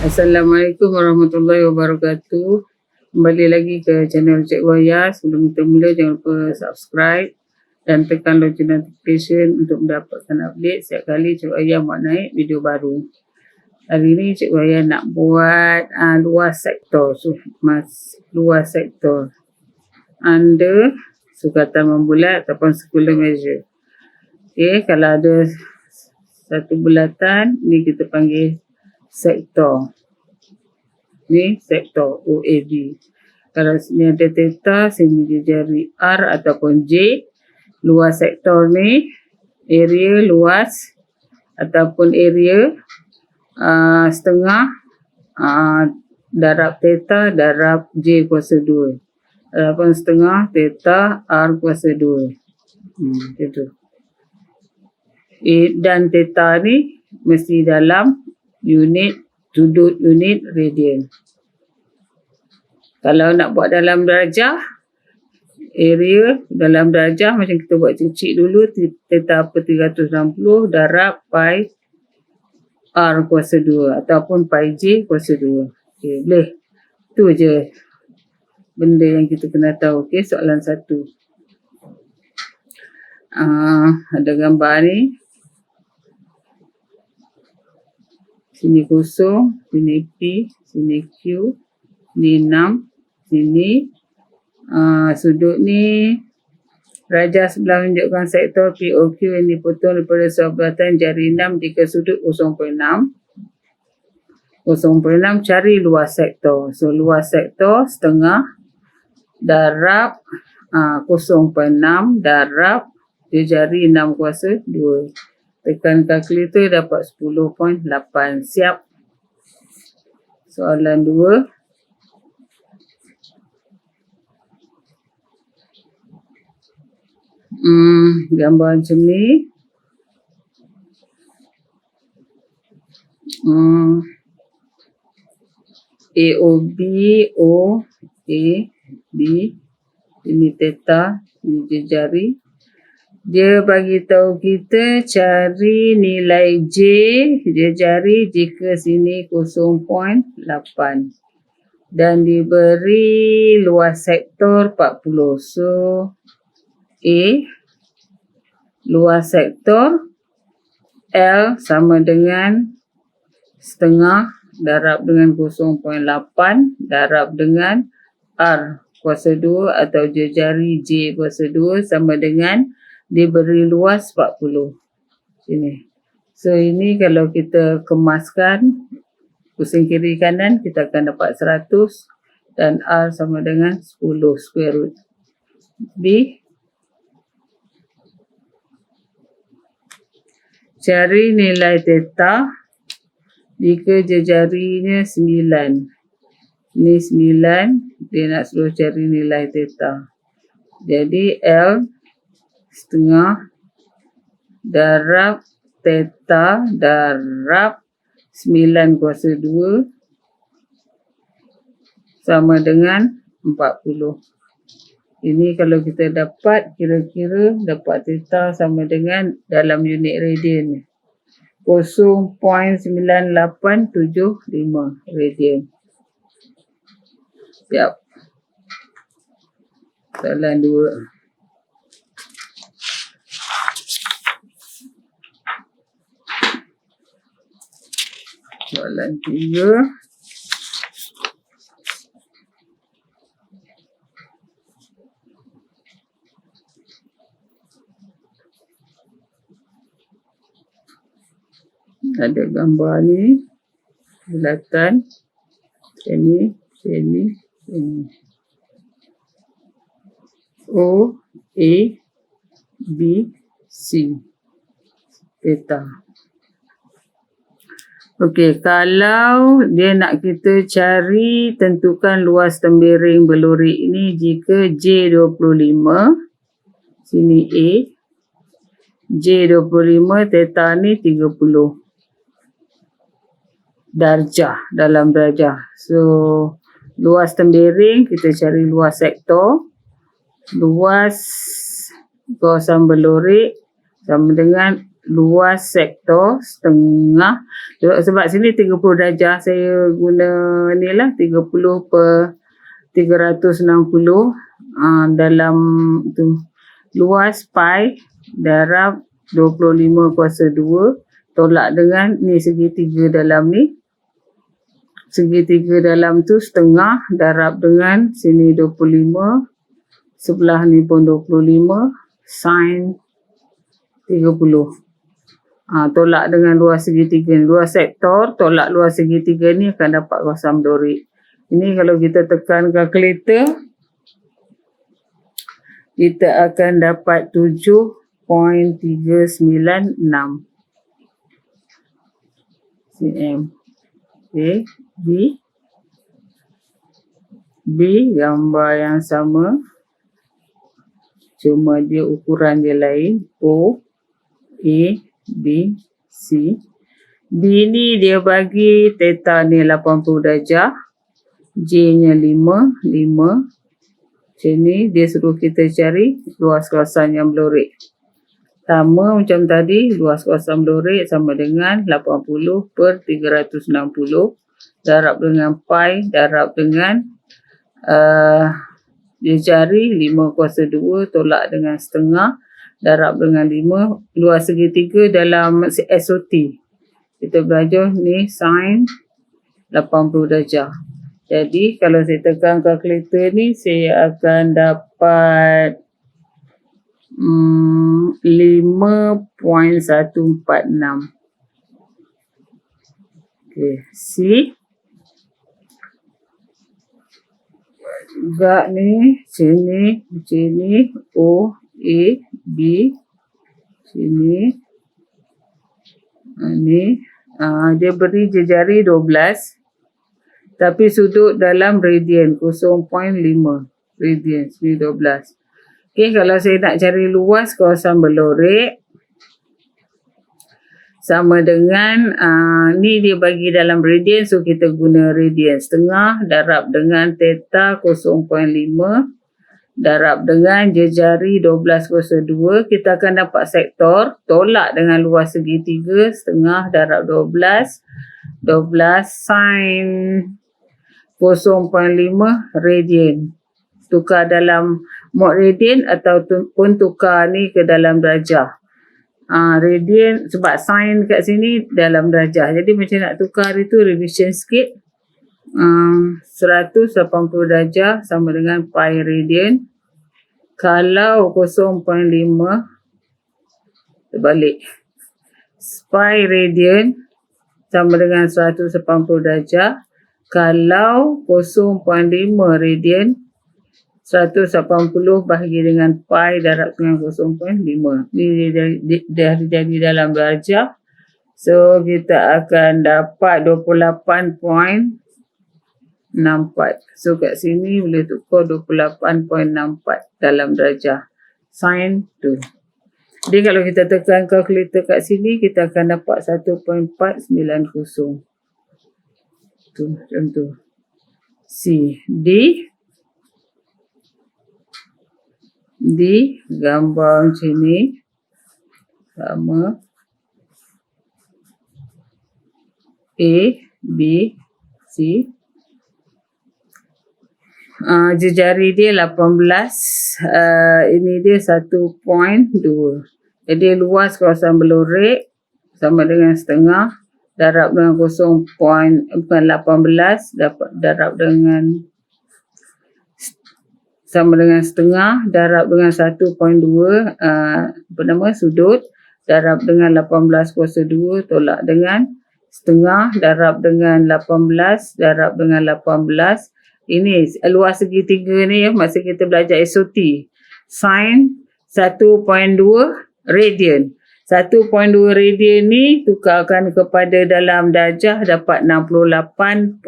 Assalamualaikum warahmatullahi wabarakatuh. Kembali lagi ke channel Cik Waya. Sebelum kita mula, jangan lupa subscribe dan tekan lonceng notification untuk mendapatkan update setiap kali Cik Waya buat naik video baru. Hari ni Cik Waya nak buat luas sektor. Luas sektor under sukatan membulat ataupun circular measure. Okay, kalau ada satu bulatan, ni kita panggil sektor. Ni sektor OAB. Kalau sini ada theta, sini dia jari R ataupun J. Luas sektor ni area luas ataupun area setengah darab theta darab J kuasa 2. Ataupun setengah theta R kuasa 2. Itu. Dan theta ni mesti dalam sudut unit radian. Kalau nak buat dalam darjah, area dalam darjah macam kita buat kecil dulu, theta apa 360 darab pi R kuasa 2 ataupun pi J kuasa 2. Okay, boleh. Itu je benda yang kita kena tahu. Okay, soalan 1. Ada gambar ni. Sini kosong, sini P, sini Q, ni 6, sini sudut ni rajah sebelah menunjukkan sektor POQ yang dipotong daripada sebulatan jari 6 jika sudut 0.6. 0.6 cari luas sektor. So luas sektor setengah darab 0.6 darab dia jari 6 kuasa 2. Tekan kalkulator dapat 10.8. Siap. Soalan 2. Gambar macam ni. AOB, OAB. Ini theta, ini jari. Dia bagi tahu kita cari nilai J, dia jari jika sini 0.8 dan diberi luas sektor 40. So A, luas sektor L sama dengan setengah darab dengan 0.8 darab dengan R kuasa 2 atau jari J kuasa 2 sama dengan diberi luas 40. Sini. So ini kalau kita kemaskan pusing kiri kanan kita akan dapat 100 dan R sama dengan 10 square root. B. Cari nilai theta jika jarinya 9. Ini 9, dia nak suruh cari nilai theta. Jadi L setengah darab theta darab 9 kuasa 2 sama dengan 40. Ini kalau kita dapat, kira-kira dapat theta sama dengan dalam unit radian 0.9875 radian. Siap. Soalan 2. Soalan 3. Ada gambar ni. Bulatan. Sini. O, A, B, C. Theta. Okey, kalau dia nak kita cari tentukan luas tembiring belurik ini jika J 25, sini A, J 25, theta ni 30 darjah, dalam darjah. So, luas tembiring kita cari luas sektor, luas kawasan belurik sama dengan luas sektor setengah. Sebab sini 30 darjah saya guna ni lah 30 per 360 dalam tu. Luas pi darab 25/2 tolak dengan ni segitiga dalam ni. Segitiga dalam tu setengah darab dengan sini 25. Sebelah ni pun 25 sin 30. Tolak dengan luas segitiga ni. Luas sektor tolak luas segitiga ni akan dapat kawasan Belorik. Ini kalau kita tekan kalkulator, kita akan dapat 7.396 cm. Okay. B gambar yang sama, cuma dia ukuran dia lain. O, A, B, C. B ni dia bagi theta ni 80 darjah. J nya 5. Macam ni dia suruh kita cari luas kawasan yang Belorik. Sama macam tadi, luas kawasan Belorik sama dengan 80 per 360 darab dengan pi darab dengan dia cari 5/2 tolak dengan setengah darab dengan 5. Luas segitiga dalam SOT. Kita belajar ni sin 80 darjah. Jadi kalau saya tekan kalkulator ni, saya akan dapat 5.146. Okay, C. Juga ni, sini, O, A, B, sini. Ni, dia beri jejari 12. Tapi sudut dalam radian 0.5 radian, sini 12. Okay, kalau saya nak cari luas kawasan Belorik, sama dengan ni dia bagi dalam radian, so kita guna radian. Setengah darab dengan theta 0.5 darab dengan jejari 12/2. Kita akan dapat sektor tolak dengan luas segitiga. Setengah darab 12 sin 0.5 radian. Tukar dalam mod radian ataupun tukar ni ke dalam darjah. Radian sebab sin kat sini dalam darjah. Jadi macam nak tukar itu revision sikit. 180 darjah sama dengan pi radian. Kalau 0.5 terbalik. Pi radian sama dengan 180 darjah. Kalau 0.5 radian, 180 bahagi dengan pi darab dengan 0.5. Ini dah jadi dalam darjah. So, kita akan dapat 28.64. So, kat sini boleh tukar 28.64 dalam darjah. Sin 2. Jadi, kalau kita tekan kalkulator kat sini, kita akan dapat 1.490. Tu, macam tu. C. D gambar macam ni. Sama. A, B, C. Jejari dia 18. Ini dia 1.2. Jadi luas kawasan Belorik sama dengan setengah darab dengan 0.18 darab dengan sama dengan setengah darab dengan 1.2 sudut darab dengan 18/2 tolak dengan setengah darab dengan 18 darab dengan 18. Ini luas segitiga ni masa kita belajar SOT. Sin 1.2 radian. 1.2 radian ni tukarkan kepada dalam darjah dapat 68.74.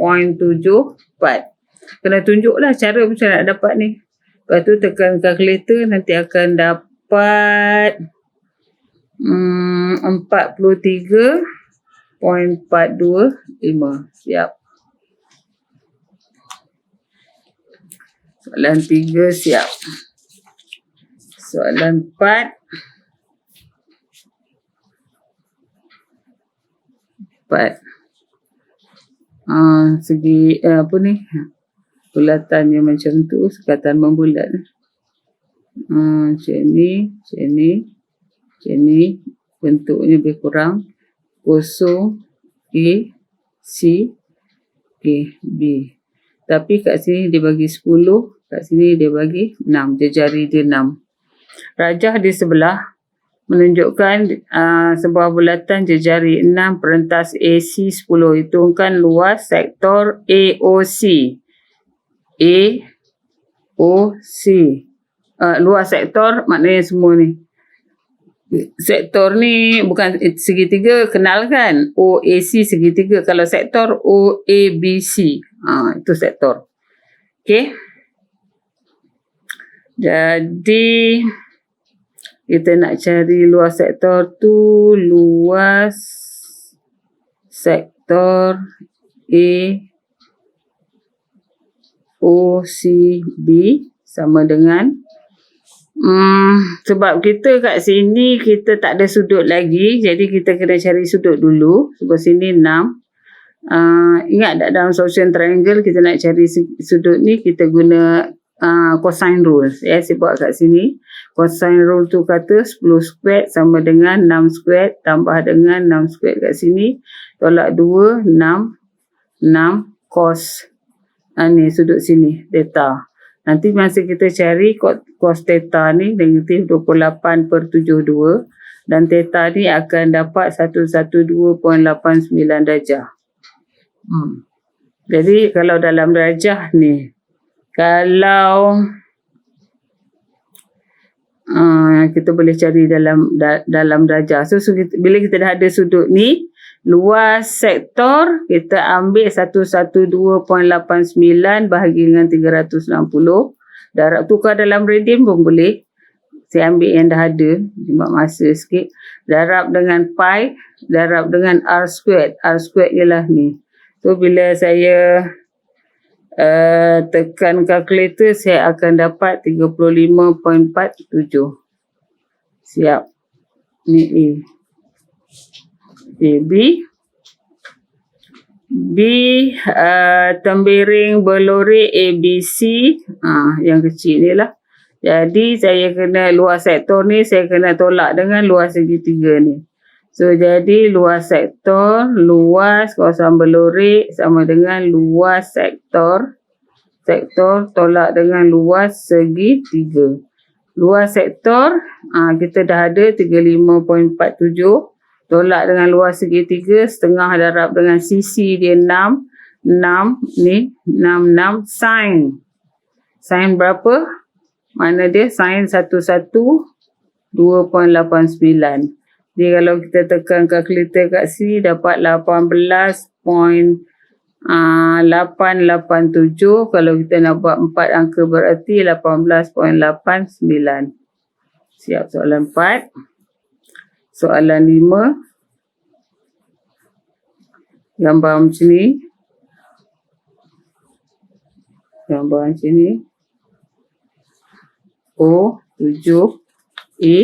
Kena tunjuklah cara macam nak dapat ni. Lepas tu tekan kalkulator nanti akan dapat 43.425. Siap. Soalan 3 siap. Soalan 4. 4. Segi apa ni? Bulatannya macam tu, sekatan membulat. Macam ni. Bentuknya lebih kurang. Kosong, A, C, B. Tapi kat sini dia bagi 10, kat sini dia bagi 6. Jari dia 6. Rajah di sebelah menunjukkan sebuah bulatan jejari 6 perentas AC 10. Hitungkan luas sektor AOC. Luas sektor maknanya semua ni. Sektor ni bukan segitiga, kenal kan? OAC segitiga. Kalau sektor OABC. Itu sektor. Okey. Jadi kita nak cari luas sektor tu, luas sektor AOCB sama dengan sebab kita kat sini kita tak ada sudut lagi, jadi kita kena cari sudut dulu. Sebab sini 6. Ingat tak dalam Saucian triangle kita nak cari sudut ni, kita guna cosine rule. Saya buat kat sini. Cosine rule tu kata 10 squared sama dengan 6 squared tambah dengan 6 squared kat sini. Tolak 2, 6 cos. Ni sudut sini, theta. Nanti masa kita cari cos theta ni negatif 28/72 dan theta ni akan dapat 112.89 darjah. Jadi kalau dalam darjah ni, kalau kita boleh cari dalam darjah. So bila kita dah ada sudut ni, luas sektor kita ambil 112.89 bahagi dengan 360. Darab tukar dalam radian pun boleh. Saya ambil yang dah ada, jimat masa sikit. Darab dengan pi, darab dengan r squared. R squared ialah ni. So bila saya tekan kalkulator, saya akan dapat 35.47. Siap. Ni A. B tembiring berlori ABC, yang kecil ni lah. Jadi saya kena luas sektor ni saya kena tolak dengan luas segitiga ni. So jadi luas sektor, luas kawasan berlori sama dengan luas sektor tolak dengan luas segitiga. Luas sektor kita dah ada 35.47. Tolak dengan luas segitiga, setengah darab dengan sisi dia 6 ni, 6 sin. Sin berapa? Mana dia? Sin 112.89. Jadi kalau kita tekan kalkulator kat sini, dapat 18.887. Kalau kita nak buat 4 angka berarti 18.89. Siap soalan 4. Soalan 5. Gambar macam ni. O 7, A,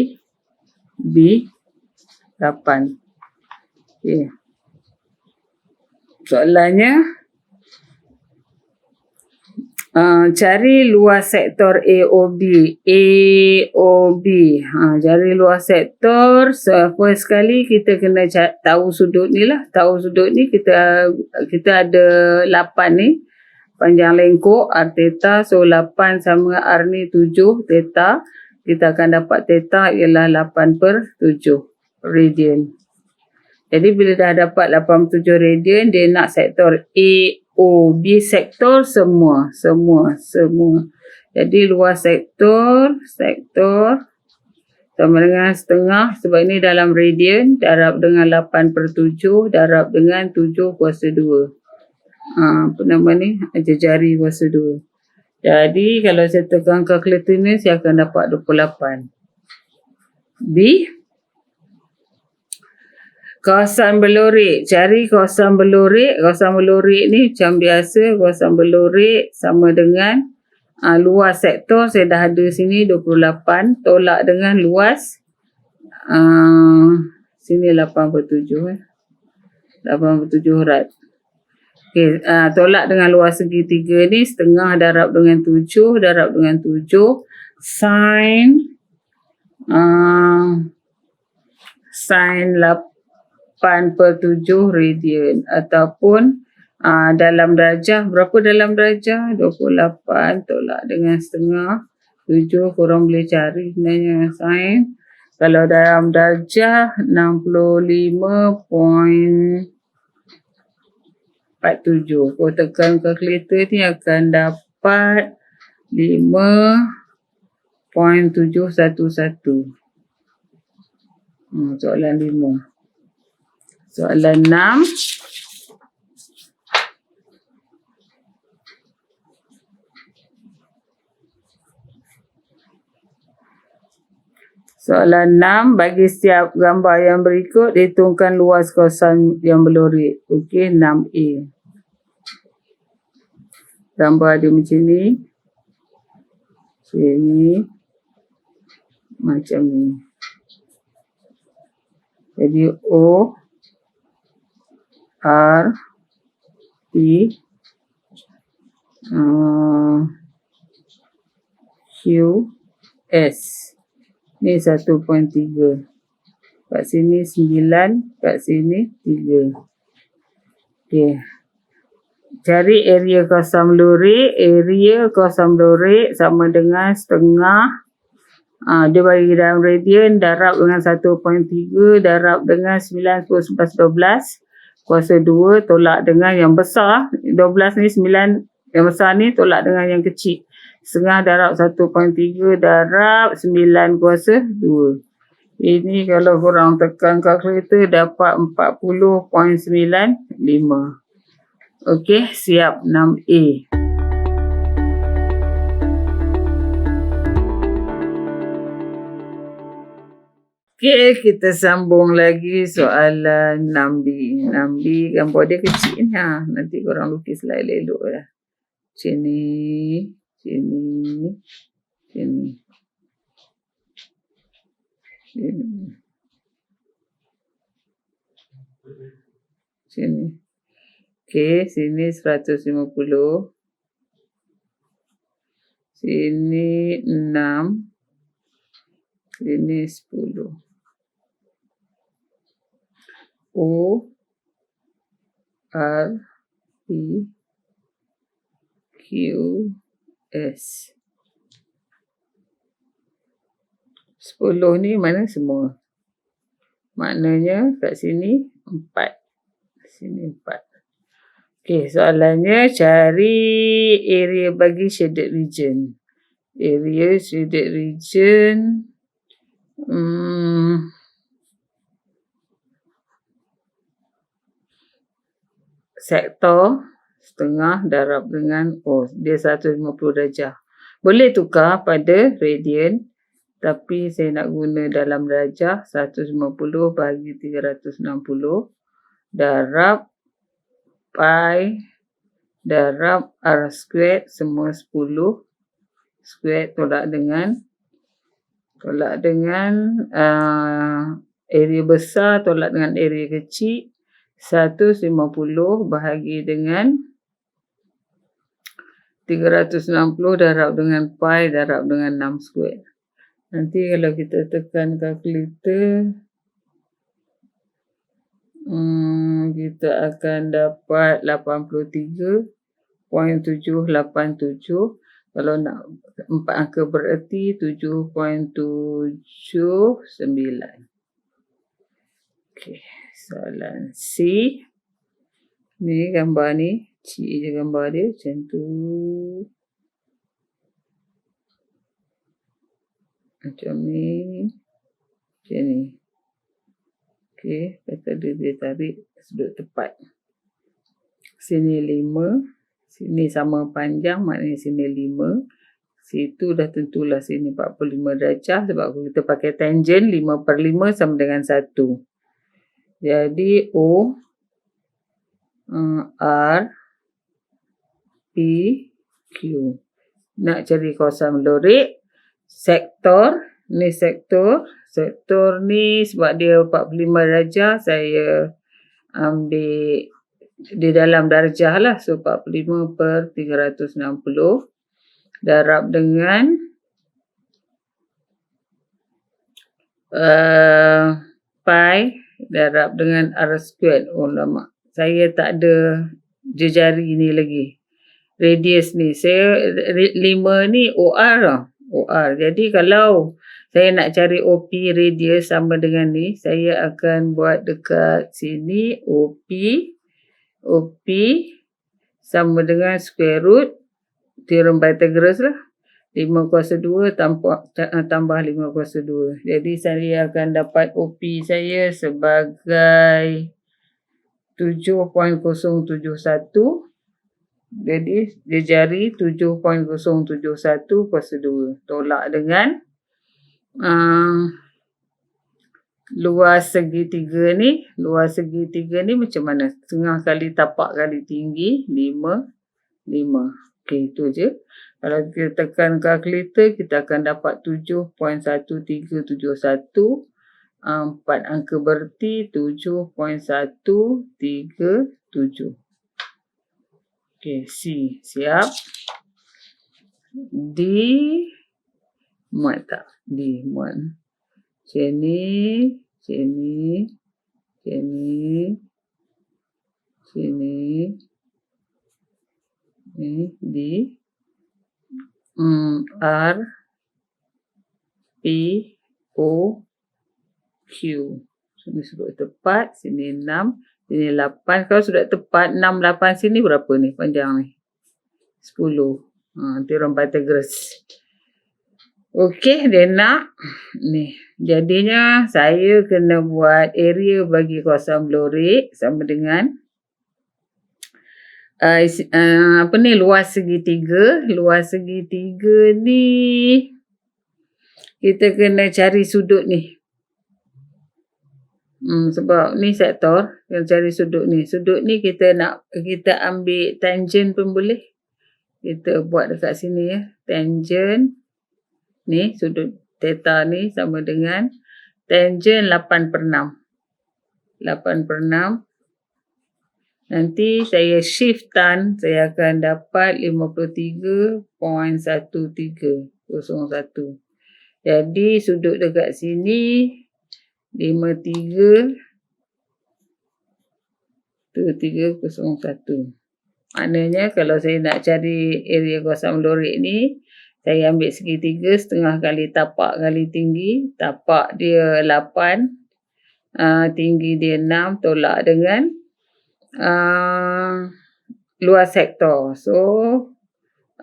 B 8. Okay. Soalannya, cari luas sektor AOB. Cari luas sektor. First sekali kita kena tahu sudut ni lah. Tahu sudut ni kita ada 8 ni. Panjang lengkuk R theta. So 8 sama R ni 7 theta. Kita akan dapat theta ialah 8/7 radian. Jadi bila dah dapat 87 radian, dia nak sektor AOB, sektor semua. Jadi luas sektor sama dengan setengah, sebab ini dalam radian, darab dengan 8/7, darab dengan 7/2. Apa nama ni? Jari kuasa 2. Jadi kalau saya tekan kalkulator ni, saya akan dapat 28. B. Kawasan berlorik. Cari kawasan berlorik. Kawasan berlorik ni macam biasa. Kawasan berlorik sama dengan luas sektor. Saya dah ada sini 28. Tolak dengan luas. Sini 8/7. 87 rad. Okey, tolak dengan luas segitiga ni setengah darab dengan 7 darab dengan 7 sin sin 8/7 radian ataupun dalam darjah, berapa dalam darjah? 28 tolak dengan setengah 7, korang boleh cari sebenarnya sin. Kalau dalam darjah 65.47. Kau tekan kalkulator ni akan dapat 5.711. Soalan 5. Soalan 6. Soalan 6, bagi setiap gambar yang berikut, hitungkan luas kawasan yang berlorek. Okey, 6A. Gambar dia macam ni. Sini. Macam ni. Jadi O, R, P, Q, S. Ni 1.3. Kat sini 9. Kat sini 3. Okey. Cari area kawasan melorek. Area kawasan melorek sama dengan setengah. Dia bagi dalam radian. Darab dengan 1.3. Darab dengan 9, 10, 11, 12. Kuasa 2 tolak dengan yang besar. 12 ni 9. Yang besar ni tolak dengan yang kecil. Setengah darab 1.3 darab 9 kuasa 2. Ini kalau korang tekan kalkulator dapat 40.95. Okey, siap 6A. Okey, kita sambung lagi soalan 6B. 6B gambar dia kecil ni. Nanti korang lukis elok-elok lah. Sini. Sini. Sini. Sini. Sini. Okey, sini 150. Sini 6. Sini 10. O, R, P, Q, S. 10 ni mana semua? Maknanya kat sini 4. Sini 4. Okey, soalannya cari area bagi shaded region. Area shaded region. Sektor setengah darab dengan dia 150 darjah. Boleh tukar pada radian, tapi saya nak guna dalam darjah. 150 bagi 360 darab pi darab r squared semua 10 squared tolak dengan area besar tolak dengan area kecil. 150 bahagi dengan 360 darab dengan pi darab dengan 6 square. Nanti kalau kita tekan kalkulator, kita akan dapat 83.787. Kalau nak 4 angka bererti 7.79. Okey, soalan C. Ni gambar ni, cik je gambar dia macam tu. Macam ni. Macam ni. Okey, kata dia tarik sudut tepat. Sini 5. Sini sama panjang, maknanya sini 5. Situ dah tentulah sini 45 darjah sebab kita pakai tangent 5/5 sama dengan 1. Jadi O, R, P, Q. Nak cari kawasan melorek. Sektor. Ni sektor. Sektor ni sebab dia 45 darjah, saya ambil di dalam darjah lah. So 45/360 darab dengan pi darab dengan r². Oh lama. Saya tak ada jejari ni lagi. Radius ni. Saya 5 ni OR lah. OR. Jadi kalau saya nak cari OP radius sama dengan ni, saya akan buat dekat sini OP sama dengan square root teorem Pythagoras lah. 5/2 tambah 5/2. Jadi saya akan dapat OP saya sebagai 7.071. Jadi jejari 7.071/2. Tolak dengan luas segitiga ni. Luas segitiga ni macam mana? Setengah kali tapak kali tinggi 5. Okey, itu je. Kalau kita tekan kalkulator, kita akan dapat 7.1371. 4 angka berti 7.137. Okey, C. Siap. D. Muat tak? D. Muat. Macam ni. Ni. D. R. P. O. Q. Sini sudut tepat. Sini 6. Sini 8. Kalau sudut tepat 6, 8 sini berapa ni panjang ni? 10. Teorem Pythagoras. Okey, dia nak ni. Jadinya saya kena buat area bagi kawasan Bloric sama dengan luas segitiga. Luas segitiga ni kita kena cari sudut ni. Sebab ni sektor, kita cari sudut ni. Sudut ni kita ambil tangent pun boleh. Kita buat dekat sini ya. Tangent ni sudut theta ni sama dengan tangent 8/6. 8/6. Nanti saya shift tan, saya akan dapat 53.1301. Jadi sudut dekat sini 53.1301. Maknanya kalau saya nak cari area kawasan Bloric ni, saya ambil segitiga setengah kali tapak kali tinggi. Tapak dia 8, tinggi dia 6, tolak dengan luas sektor. So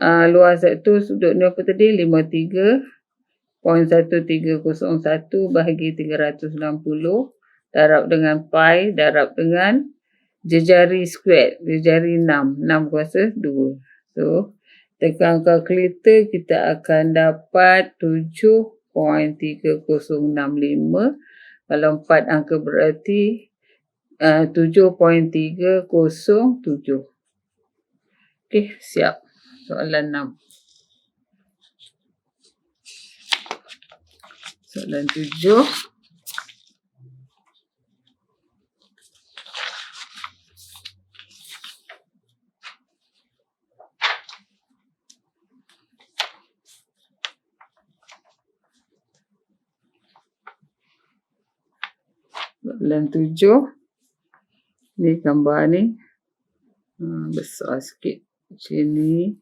luas sektor sudut ni apa tadi? 53.1301 bahagi 360 darab dengan pi darab dengan jejari square. Jejari 6. 6/2. So tekan kalkulator, kita akan dapat 7.3065. Kalau 4 angka berarti 7.307. Okey, siap. Soalan 6. Soalan 7. Soalan 7. Ni gambar ni. Besar sikit. Macam ni.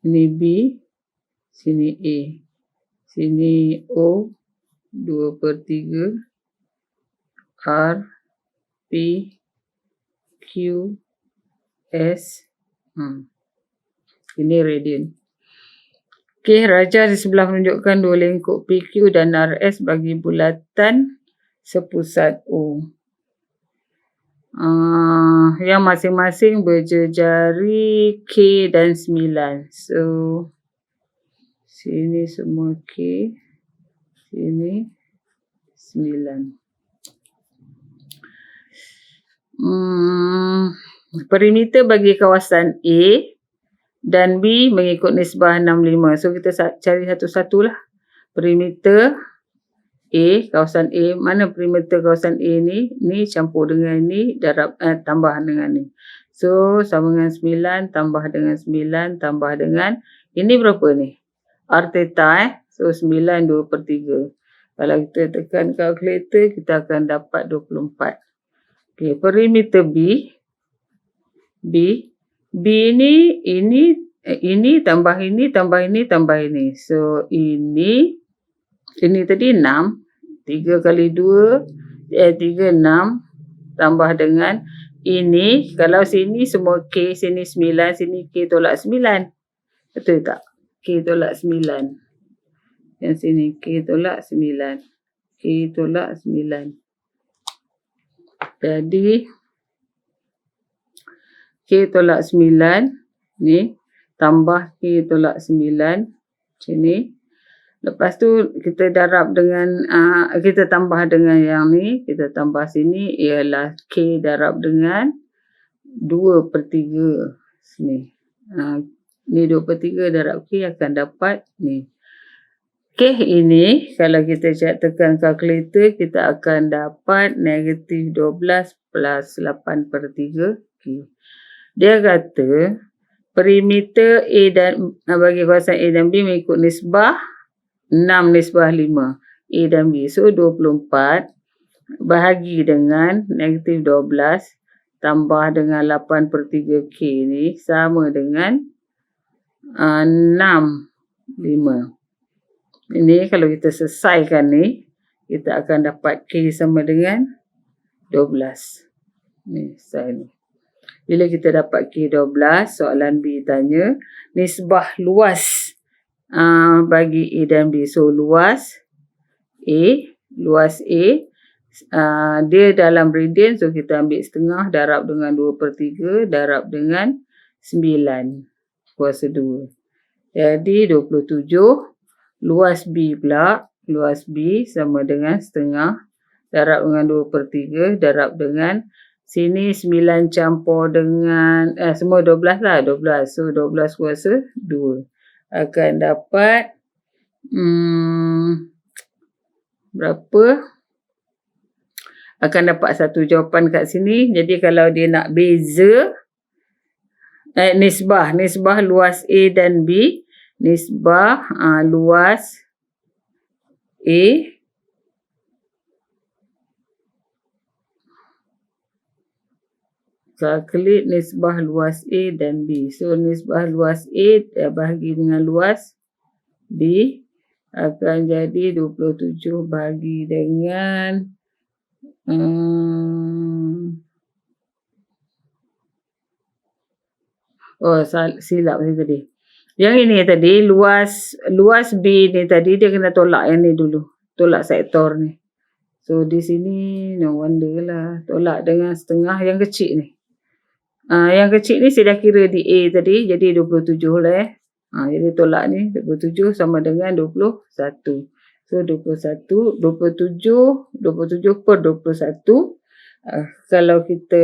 Ini B. Sini A. Sini O. 2/3. R. P. Q. S. Ini radian. Okey, raja di sebelah menunjukkan dua lengkuk PQ dan RS bagi bulatan sepusat O. Yang masing-masing berjejari K dan 9. So, sini semua K, sini 9. Perimeter bagi kawasan A dan B mengikut nisbah 65. So kita cari satu-satu lah. Perimeter A, kawasan A. Mana perimeter kawasan A ni? Ni campur dengan ni, tambah dengan ni. So sama dengan 9 tambah dengan 9 tambah dengan, ini berapa ni? R theta So 9 2/3. Kalau kita tekan kalkulator, kita akan dapat 24. Okay, perimeter B ni, ini tambah ini, tambah ini, tambah ini. So ini tadi 6. 3 kali 2, 6 tambah dengan ini. Kalau sini semua K, sini 9, sini K tolak 9. Betul tak? K tolak 9. Yang sini K tolak 9. K tolak 9. Jadi K tolak 9 ni tambah K tolak 9 sini. Lepas tu kita darab dengan kita tambah dengan yang ni, kita tambah sini ialah K darab dengan 2/3 sini. Ni 2/3 darab K akan dapat ni. K ini kalau kita tekan kalkulator, kita akan dapat negatif 12 plus 8/3 K. Dia kata perimeter A dan bagi kawasan A dan B mengikut nisbah 6/5 A dan B. So 24 bahagi dengan negatif 12 tambah dengan 8/3 K ni sama dengan 6/5. Ini kalau kita selesaikan ni, kita akan dapat K sama dengan 12. Ni saya ni. Bila kita dapat K 12, soalan B tanya nisbah luas bagi A dan B. So luas A, dia dalam radian, so kita ambil setengah darab dengan 2/3 darab dengan 9 kuasa 2. Jadi 27. Luas B pula, luas B sama dengan setengah darab dengan 2/3 darab dengan sini 9 campur dengan semua 12 lah, 12. So 12 kuasa 2. Akan dapat berapa? Akan dapat satu jawapan kat sini. Jadi kalau dia nak beza nisbah luas A dan B, nisbah luas A calculate nisbah luas A dan B. So nisbah luas A bahagi dengan luas B akan jadi 27 bahagi dengan silap ni tadi. Yang ini tadi luas B ni tadi dia kena tolak yang ni dulu. Tolak sektor ni. So di sini no wonder lah. Tolak dengan setengah yang kecil ni. Yang kecil ni saya dah kira di A tadi. Jadi 27 lah jadi tolak ni 27 sama dengan 21. So 27 per 21. Kalau kita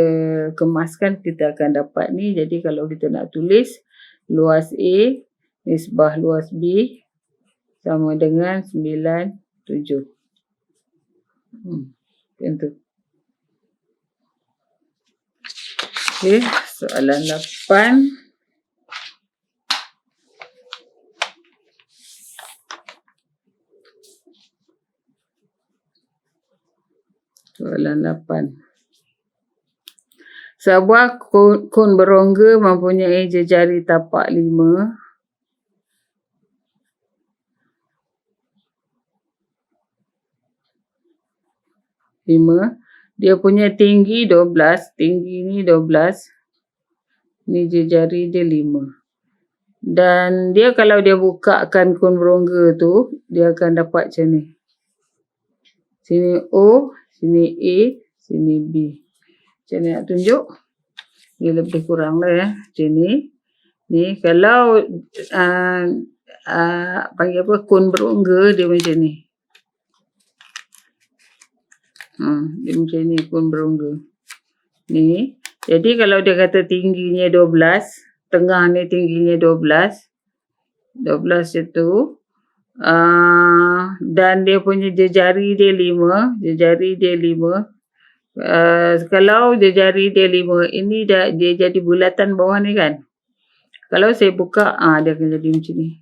kemaskan kita akan dapat ni. Jadi kalau kita nak tulis luas A nisbah luas B sama dengan 97. Macam tu. Okey, soalan 8. Soalan 8. Sebuah kon berongga mempunyai jejari tapak 5. Dia punya tinggi 12. Tinggi ni 12. Ni jejari dia 5. Dan dia kalau dia bukakan kon berongga tu, dia akan dapat macam ni. Sini O, sini A, sini B. Macam ni nak tunjuk. Dia lebih kurang lah macam ni. Ni kalau panggil apa, kon berongga dia macam ni. Dia macam ni kon berongga. Ni. Jadi kalau dia kata tingginya 12, tengah ni tingginya 12 itu. Dan dia punya jejari dia 5. Kalau jejari dia 5 ini dia jadi bulatan bawah ni kan. Kalau saya buka, dia akan jadi macam ni.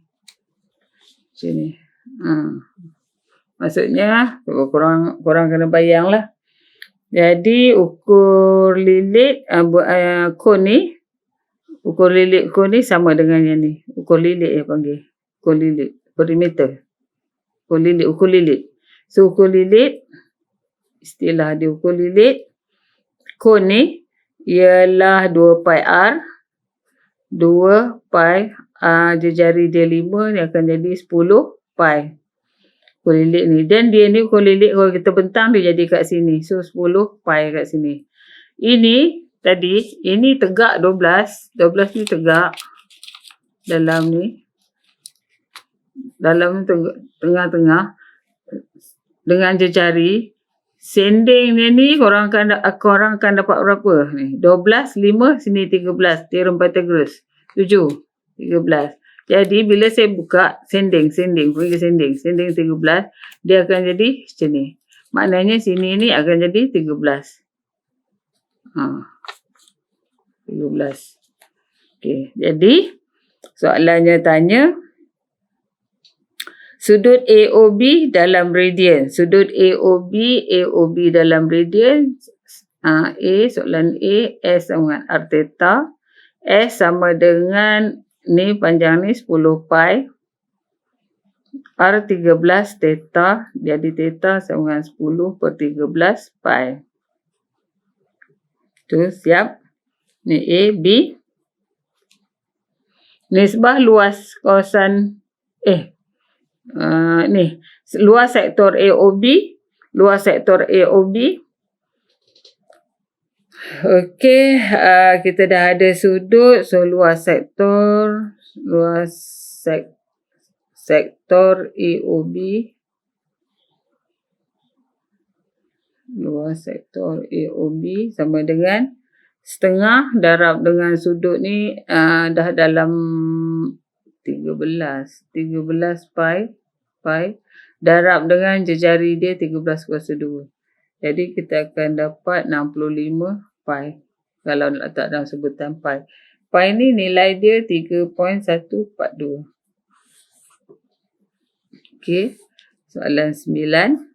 Macam ni. Maksudnya, korang kena bayang lah. Jadi, ukur lilit kon ni sama dengan yang ni. Ukur lilit panggil. Ukur lilit. Perimeter. Ukur lilit. So, ukur lilit, istilah dia ukur lilit. Kon ni ialah 2 pi R. 2 pi jejari dia 5 ni akan jadi 10 pi. Ukur lilit ni. Dan dia ni ukur lilit kalau kita bentang dia jadi kat sini. So 10 pi kat sini. Ini tegak 12. 12 ni tegak. Dalam tengah-tengah. Dengan jejari. Sending dia ni korang akan dapat berapa? Ni 12, 5, sini 13. Teorem Pythagoras. 7, 13. Jadi bila saya buka sending 13, dia akan jadi macam ni. Maknanya sini ni akan jadi 13. 13. Okey, jadi soalannya tanya sudut AOB dalam radian. Sudut AOB dalam radian. Soalan A, S sama dengan R theta. S sama dengan ni panjang ni 10 pi. R 13 theta. Jadi theta sama dengan 10 per 13 pi. Tu siap. Ni A, B. Nisbah luas kawasan luas sektor AOB. Okey, kita dah ada sudut. So luas sektor AOB. Luas sektor AOB sama dengan setengah darab dengan sudut ni dah dalam 13 pi darab dengan jejari dia 13/2. Jadi kita akan dapat 65 pi kalau nak letak dalam sebutan pi. Pi ni nilai dia 3.142. Okey, soalan 9.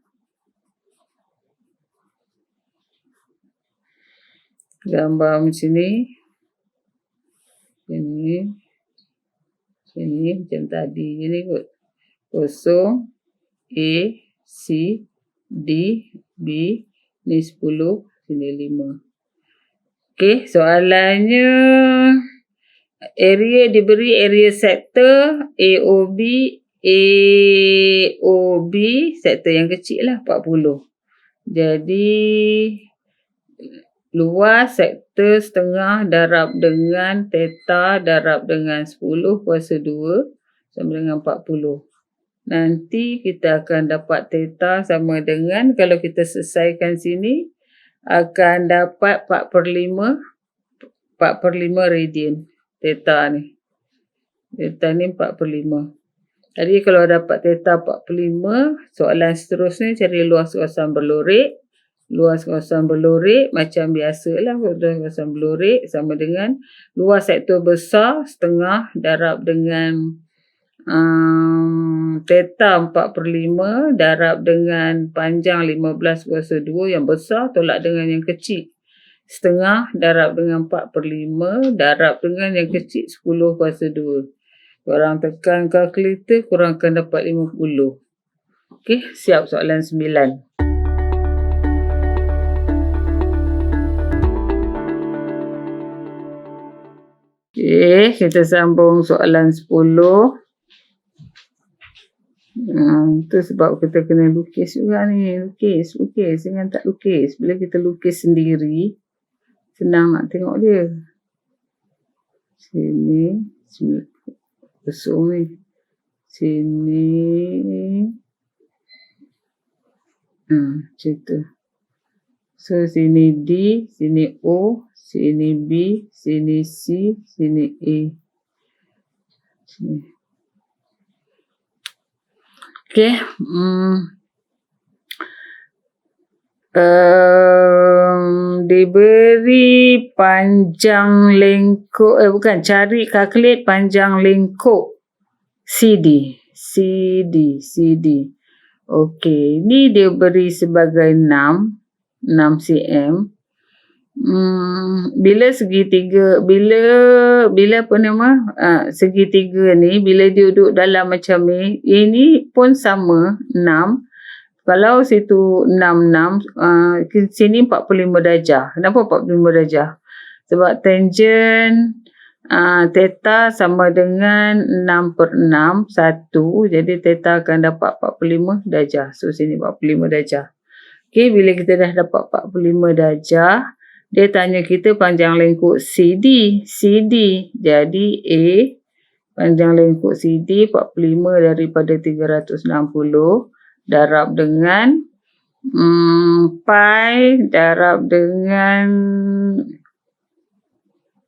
Gambar macam ni. Ini macam tadi je ni kot. 0, A, C, D, B, ni 10, sini 5. Okey, soalannya area diberi area sektor AOB, sektor yang kecil lah 40. Jadi luas sektor setengah darab dengan theta darab dengan 10/2 sama dengan 40. Nanti kita akan dapat theta sama dengan, kalau kita selesaikan sini, akan dapat 4/5 radian. Theta ni 4/5. Jadi kalau dapat theta 4/5, soalan seterusnya cari luas kawasan berlorek. Luas kawasan berlorek macam biasalah, luas kawasan berlorek sama dengan luas sektor besar setengah darab dengan theta 4/5 darab dengan panjang 15/2. Yang besar tolak dengan yang kecil. Setengah darab dengan 4/5 darab dengan yang kecil 10/2. Korang tekan kalkulator, korang akan dapat 50. Okey, siap soalan 9. Okey, kita sambung soalan 10. Itu sebab kita kena lukis juga ni. Lukis. Jangan tak lukis. Bila kita lukis sendiri, senang nak tengok dia. Sini. Kosong ni. Sini. Macam tu. So sini D, sini O, sini B, sini C, sini A. Sini. Okay. Diberi panjang lengkuk, cari calculate panjang lengkuk CD. Okey, ni dia beri sebagai 6 cm. Bila segitiga, bila apa nama, segitiga ni bila dia duduk dalam macam ni, ini pun sama 6. Kalau situ 66, sini 45 darjah. Kenapa 45 darjah? Sebab tangent theta sama dengan 6/6, 1. Jadi theta akan dapat 45 darjah. So sini 45 darjah. Okay, bila kita dah dapat 45 darjah, dia tanya kita panjang lengkuk CD. Jadi A, panjang lengkuk CD 45 daripada 360. Darab dengan pi darab dengan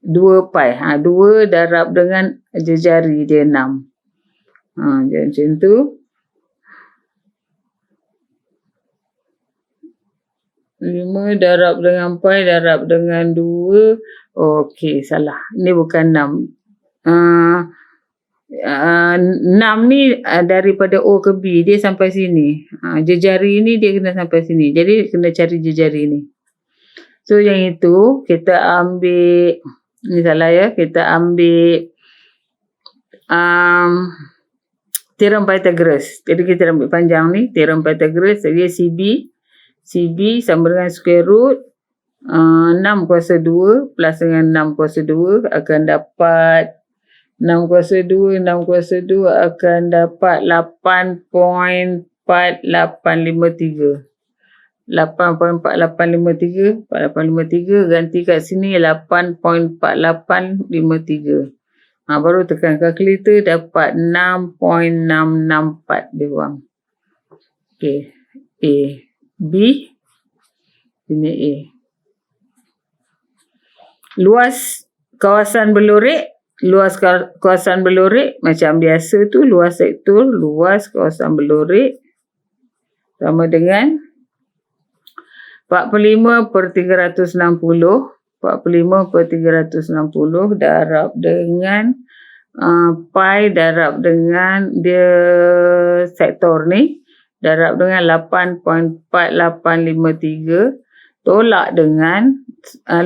2 pi. 2 darab dengan jari dia 6. Macam tu. 5 darab dengan pi darab dengan 2. Okey, salah. Ni bukan 6. 6 ni daripada O ke B, dia sampai sini. Jejari ni dia kena sampai sini. Jadi kena cari jejari ni. So yang itu kita ambil, ni salah ya, kita ambil teorem Pythagoras. Jadi kita ambil panjang ni, teorem Pythagoras. Jadi CB sama dengan square root 6 kuasa 2 plus dengan 6 kuasa 2 akan dapat 6 kuasa 2 akan dapat 8.4853. 8.4853 ganti kat sini 8.4853. Baru tekan kalkulator dapat 6.664 dia orang. Okey. A, B, sini A. Luas kawasan berlorek macam biasa tu, luas sektor, luas kawasan berlorek sama dengan 45/360. 45/360 darab dengan pi darab dengan dia sektor ni darab dengan 8.4853 tolak dengan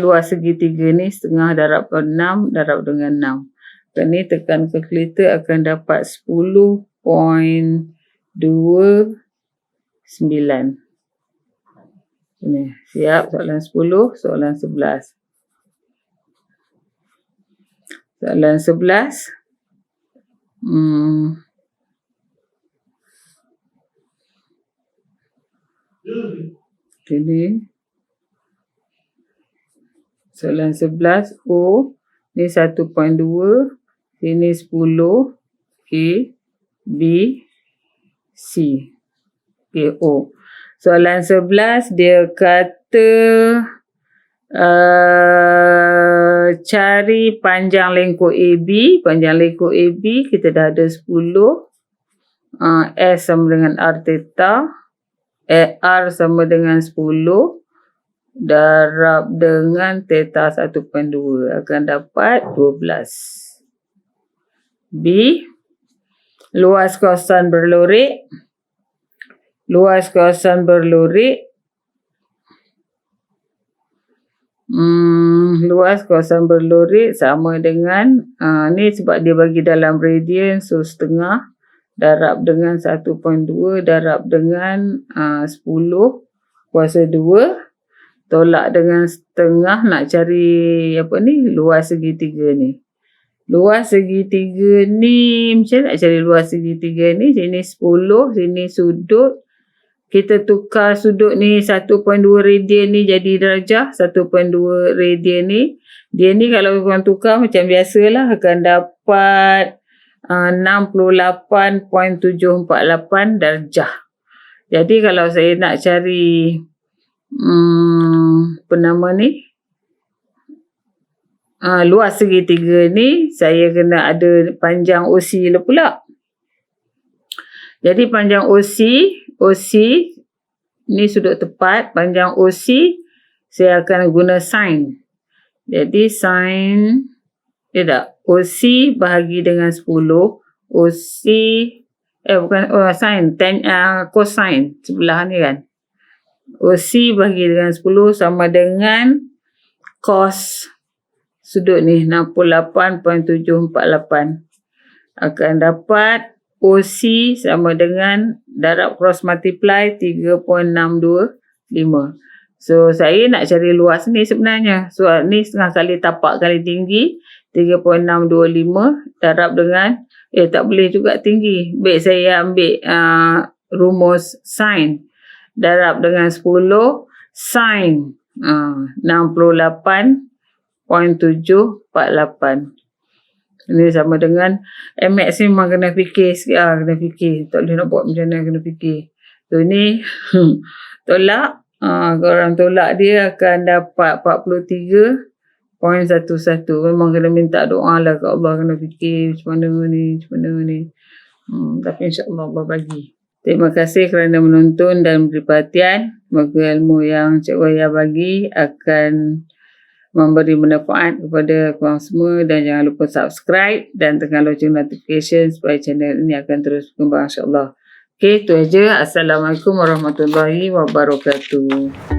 luas segitiga ni setengah darab 6 darab dengan 6. Ni tekan kalkulator akan dapat 10.29. Ni siap soalan 10, soalan 11. Soalan 11. Ini soalan 11 O ni 1.2, sini 10, A, B, C, okay, O. Soalan 11 dia kata cari panjang lengkuk AB. Panjang lengkuk AB kita dah ada 10. S sama dengan R theta. R sama dengan 10 darab dengan theta 1.2 akan dapat 12. B, luas kawasan berlorek. Luas kawasan berlorek sama dengan ni sebab dia bagi dalam radian, so setengah darab dengan 1.2 darab dengan 10 kuasa 2 tolak dengan setengah nak cari luas segitiga ni. Luas segitiga ni macam nak cari luas segitiga ni? Sini 10, sini sudut. Kita tukar sudut ni 1.2 radian ni jadi darjah. 1.2 radian ni. Dia ni kalau korang tukar macam biasalah akan dapat 68.748 darjah. Jadi kalau saya nak cari apa nama ni, luas segitiga ni saya kena ada panjang OC pula. Jadi panjang OC ni sudut tepat, panjang OC saya akan guna sin. Jadi sin OC bahagi dengan 10, OC sin cosine sebelah ni kan. OC bahagi dengan 10 sama dengan cos sudut ni 68.748 akan dapat OC sama dengan darab cross multiply 3.625. So saya nak cari luas ni sebenarnya. So ni setengah kali tapak kali tinggi 3.625 darab dengan tak boleh juga tinggi. Baik saya ambil rumus sin darab dengan 10 sin 68.748. Ini sama dengan MX ni memang kena fikir sikit kena fikir. Tak boleh nak buat macam mana, kena fikir. So ni tolak. Korang tolak dia akan dapat 43.11. Memang kena minta doa lah kat Allah, kena fikir macam mana ni. Tapi insyaAllah Allah bagi. Terima kasih kerana menonton dan beri perhatian. Semoga ilmu yang Cik Waya bagi akan memberi manfaat kepada korang semua, dan jangan lupa subscribe dan tekan loceng notification supaya channel ini akan terus berkembang insyaAllah. Okey, itu aja. Assalamualaikum warahmatullahi wabarakatuh.